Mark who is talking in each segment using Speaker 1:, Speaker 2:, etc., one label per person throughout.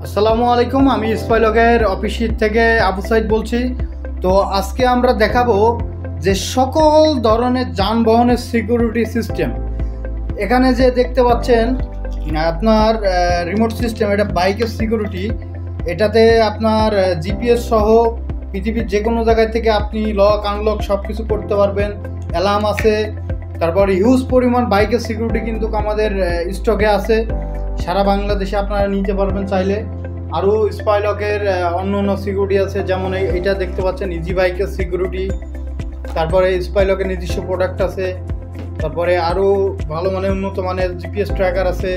Speaker 1: আসসালামু আলাইকুম, আমি স্পাইলকের অফিস থেকে আবু সাইদ বলছি। তো আজকে আমরা দেখাবো যে সকল ধরনের যানবাহনের সিকিউরিটি সিস্টেম। এখানে যে দেখতে পাচ্ছেন আপনার রিমোট সিস্টেম, এটা বাইকের সিকিউরিটি। এটাতে আপনার জিপিএস সহ পৃথিবীর যে কোনো জায়গায় থেকে আপনি লক আনলক সব কিছু করতে পারবেন। অ্যালার্ম আছে, তারপর হিউজ পরিমাণ বাইকের সিকিউরিটি কিন্তু আমাদের স্টকে আছে। সারা বাংলাদেশে আপনারা নিতে পারবেন চাইলে। আরও স্পাইলকের অন্য অন্য সিকিউরিটি আছে, যেমন এইটা দেখতে পাচ্ছেন ইজি বাইকের সিকিউরিটি। তারপরে স্পাইলকের নিজস্ব প্রোডাক্ট আছে। তারপরে আরও ভালো মানের উন্নত মানের জিপিএস ট্র্যাকার আছে।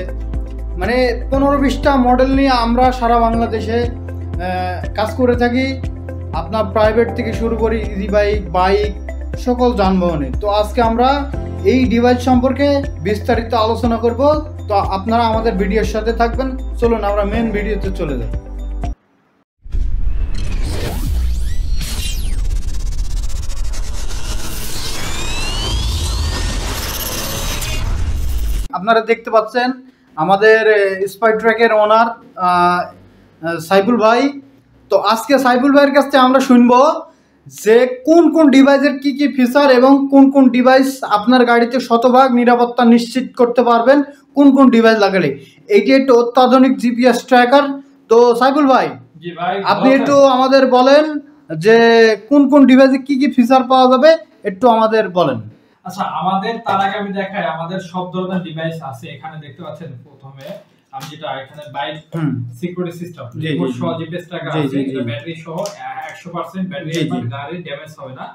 Speaker 1: মানে 15-20টা মডেল নিয়ে আমরা সারা বাংলাদেশে কাজ করে থাকি। আপনার প্রাইভেট থেকে শুরু করি ইজি বাইক সকল যানবাহনে। তো আজকে আমরা এই ডিভাইস সম্পর্কে বিস্তারিত আলোচনা করব। তো আপনারা আমাদের ভিডিওর সাথে থাকবেন। চলুন আমরা মেন ভিডিওতে চলে যাই। আপনারা দেখতে পাচ্ছেন আমাদের স্পাই ট্র্যাকের ওনার সাইফুল ভাই। তো আজকে সাইফুল ভাইয়ের কাছ থেকে আমরা শুনবো যে কোন কোন ডিভাইসের কি কি ফিচার এবং কোন কোন ডিভাইস আপনার গাড়িতে শতভাগ নিরাপত্তা নিশ্চিত করতে পারবেন, কোন কোন ডিভাইস লাগালে। এইটি একটু অত্যাধুনিক জিপিএস ট্র্যাকার। তো সাইফুল ভাই,
Speaker 2: জি ভাই,
Speaker 1: আপনি একটু আমাদের বলেন যে কোন কোন ডিভাইসে কি কি ফিচার পাওয়া যাবে, একটু আমাদের বলেন।
Speaker 2: আচ্ছা, আমাদের তার আগে আমি দেখাই আমাদের সব ধরনের ডিভাইস আছে। এখানে দেখতে পাচ্ছেন প্রথমে আমি যেটা এখানে বাইক সিকিউরিটি সিস্টেম রিমোট সহ জিপিএস ট্র্যাকার আছে। এটা ব্যাটারি সহ 100% ব্যাটারি এবং গাড়ি ড্যামেজ হবে না।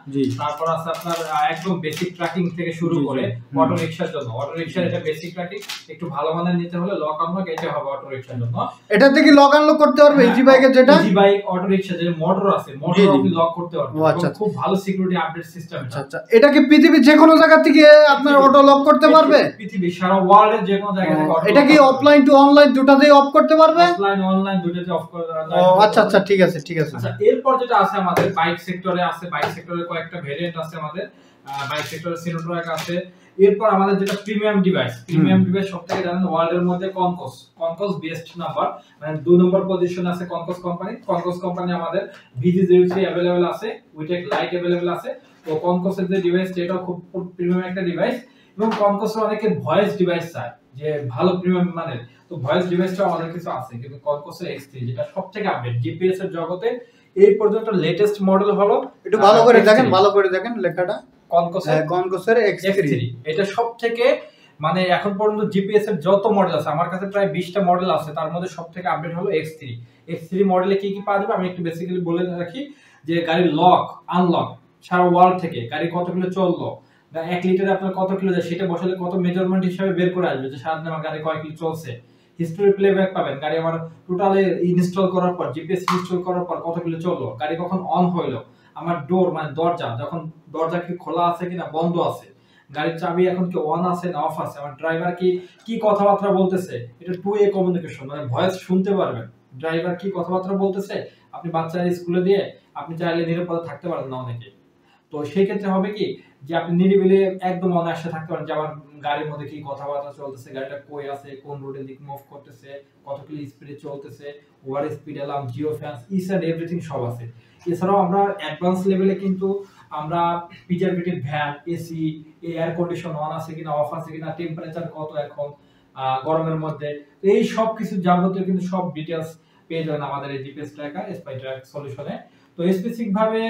Speaker 2: তারপর আছে আপনার একদম বেসিক ট্র্যাকিং থেকে শুরু করে অটো রিকশার জন্য। অটো রিকশার এটা বেসিক ট্র্যাকিং, একটু ভালো মানের নিতে হলে লক আনলক এটা হবে অটো রিকশার জন্য।
Speaker 1: এটা থেকে লক আনলক করতে পারবে ইজি বাইকে, যেটা
Speaker 2: ইজি বাইক অটো রিকশা যে মোটর আছে, মোটর আপনি লক করতে পারবেন। খুব ভালো সিকিউরিটি আপডেট সিস্টেম।
Speaker 1: আচ্ছা, এটা কি পৃথিবীর যে কোনো জায়গা থেকে আপনার অটো লক করতে পারবে?
Speaker 2: পৃথিবীর সারা ওয়ার্ল্ডের যে কোনো জায়গা থেকে।
Speaker 1: এটা কি অফলাইন টু অনলাইন দুটাতেই অফ করতে পারবে?
Speaker 2: অফলাইন অনলাইন দুটাতে অফ করা যায়।
Speaker 1: আচ্ছা, ঠিক আছে।
Speaker 2: আচ্ছা, এরপর যেটা আছে আমাদের বাইক সেক্টরে আছে, বাইক সেক্টরে কয়েকটা ভেরিয়েন্ট আছে আমাদের। বাইক সেক্টরে সিনোট্রাক আছে। এরপর আমাদের যেটা প্রিমিয়াম ডিভাইস সবথেকে জানেন ওয়ার্ল্ডের মধ্যে কনকস বেস্ট নাম্বার, মানে 2 নম্বর পজিশন আছে কনকস কোম্পানি। আমাদের VG03 अवेलेबल আছে, উইটেক লাইট अवेलेबल আছে। তো কনকসের যে ডিভাইস এটা খুব প্রিমিয়াম একটা ডিভাইস। এবং কনকসের অনেকে ভয়েস ডিভাইস চায় যে ভালো প্রিমিয়াম মানের, তো ভয়েস ডিভাইসটা আমাদের কিছু আছে। কিন্তু কনকসের X3 যেটা সবথেকে আপডেট জিপিএস এর জগতে এই পর্যন্ত লেটেস্ট মডেল হলো।
Speaker 1: একটু ভালো করে দেখেন লেখাটা, কনকসের X3।
Speaker 2: এটা সবথেকে মানে এখন পর্যন্ত জিপিএস এর যত মডেল আছে, আমার কাছে প্রায় 20টা মডেল আছে, তার মধ্যে সবথেকে আপডেট হলো X3 মডেলে কি কি পাওয়া যাবে আমি একটু বেসিক্যালি বলে রাখি। যে গাড়ির লক আনলক সারা ওয়ার্ল্ড থেকে, গাড়ি কত কিলো চললো, 1 লিটারে আপনার কত কিলো যায় সেটা বসালে কত মেজারমেন্ট হিসেবে বের করে আসবে যে সারাদিন আমার গাড়ি কয় কিলো চলছে। হিস্টরি প্লেব্যাক পাবেন, গাড়ি আমার টোটালি ইনস্টল করার পর, জিপিএস ইনস্টল করার পর কত কিলো চললো, গাড়ি কখন অন হইলো, আমার ডোর মানে দরজা যখন দরজা কি খোলা আছে কিনা বন্ধ আছে, গাড়ির চাবি এখন কি অন আছে না অফ আছে, আমার ড্রাইভার কি কথাবার্তা বলতেছে। এটা 2 কমিউনিকেশন, মানে ভয়েস শুনতে পারবেন ড্রাইভার কি কথাবার্তা বলতেছে। আপনি বাচ্চারা স্কুলে দিয়ে আপনি চাইলে নিরাপদে থাকতে পারেন না অনেকে। তো সেই ক্ষেত্রে হবে কি যে আপনি নিরিবিলি একদম অনায়াসে থাকতে পারেন যে আমার গাড়ির মধ্যে কি কথাবার্তা চলতেছে, গাড়িটা কই আছে, কোন রোডে দিক মুভ করতেছে, কত কিলো স্পিডে চলতেছে, over speed alarm, geo fence, each and everything সব আছে। এছাড়াও আমরা অ্যাডভান্স লেভেলে কিন্তু আমরা পিটার ভ্যান, এসি, এয়ার কন্ডিশন অন আছে কিনা অফ আছে কিনা, টেম্পারেচার কত এখন গরমের মধ্যে, এই সব কিছু যাবতীয় কিন্তু সব ডিটেইলস পেয়ে যাবেন আমাদের এই জিপিএস ট্র্যাকার স্পাই ট্র্যাক সলিউশনে। তো স্পেসিফিক ভাবে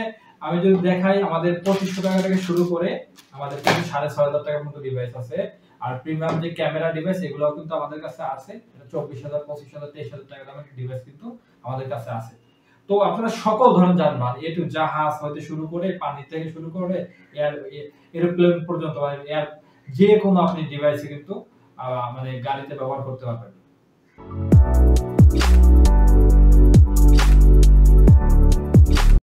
Speaker 2: আমি যদি দেখাই, আমাদের 2500 টাকা থেকে শুরু করে আমাদের কিন্তু 6500 টাকার মতো ডিভাইস আছে। আর প্রিমিয়াম যে ক্যামেরা ডিভাইস এগুলো কিন্তু আমাদের কাছে আছে, 24000, 25000, 23000 টাকা দামের ডিভাইস কিন্তু আমাদের কাছে আছে। তো আপনারা সকল ধরনের যানবাহন এ টু জাহাজ হইতে শুরু করে পানি থেকে শুরু করে এরোপ্লেন পর্যন্ত, এয়ার যে কোনো আপনি ডিভাইসে কিন্তু মানে গাড়িতে ব্যবহার করতে পারবেন।